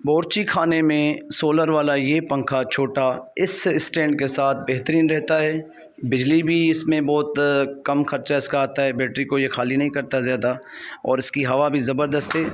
बावर्ची खाने में सोलर वाला ये पंखा छोटा इस स्टैंड के साथ बेहतरीन रहता है। बिजली भी इसमें बहुत कम खर्चा इसका आता है, बैटरी को ये खाली नहीं करता ज़्यादा, और इसकी हवा भी ज़बरदस्त है।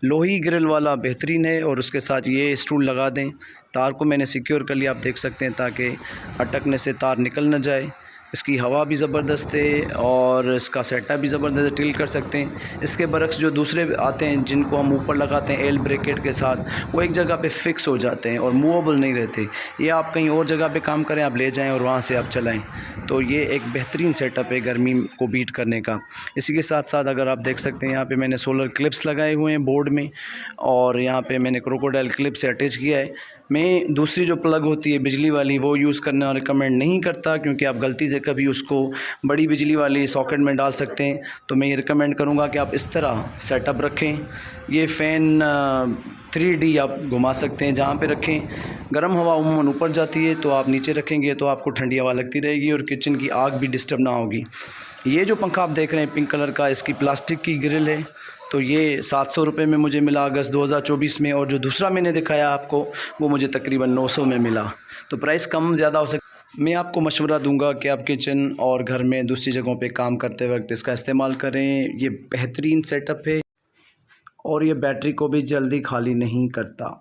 लोही ग्रिल वाला बेहतरीन है, और उसके साथ ये स्टूल लगा दें। तार को मैंने सिक्योर कर लिया, आप देख सकते हैं, ताकि अटकने से तार निकल न जाए। इसकी हवा भी ज़बरदस्त है और इसका सेटअप भी ज़बरदस्त है, टिल कर सकते हैं। इसके बरक्स जो दूसरे आते हैं जिनको हम ऊपर लगाते हैं एल ब्रैकेट के साथ, वो एक जगह पे फ़िक्स हो जाते हैं और मूवेबल नहीं रहते। ये आप कहीं और जगह पे काम करें, आप ले जाएं और वहाँ से आप चलाएं, तो ये एक बेहतरीन सेटअप है गर्मी को बीट करने का। इसी के साथ साथ अगर आप देख सकते हैं, यहाँ पे मैंने सोलर क्लिप्स लगाए हुए हैं बोर्ड में, और यहाँ पे मैंने क्रोकोडाइल क्लिप से अटैच किया है। मैं दूसरी जो प्लग होती है बिजली वाली, वो यूज़ करना रिकमेंड नहीं करता, क्योंकि आप गलती से कभी उसको बड़ी बिजली वाली सॉकेट में डाल सकते हैं। तो मैं ये रिकमेंड करूँगा कि आप इस तरह सेटअप रखें। ये फ़ैन 3D आप घुमा सकते हैं, जहाँ पे रखें। गर्म हवा उम्मन ऊपर जाती है, तो आप नीचे रखेंगे तो आपको ठंडी हवा लगती रहेगी और किचन की आग भी डिस्टर्ब ना होगी। ये जो पंखा आप देख रहे हैं पिंक कलर का, इसकी प्लास्टिक की ग्रिल है, तो ये 700 रुपये में मुझे मिला अगस्त 2024 में, और जो दूसरा मैंने दिखाया आपको वो मुझे तकरीबन 900 में मिला। तो प्राइस कम ज़्यादा हो सकता। मैं आपको मशवरा दूंगा कि आप किचन और घर में दूसरी जगहों पे काम करते वक्त इसका इस्तेमाल करें। ये बेहतरीन सेटअप है और ये बैटरी को भी जल्दी खाली नहीं करता।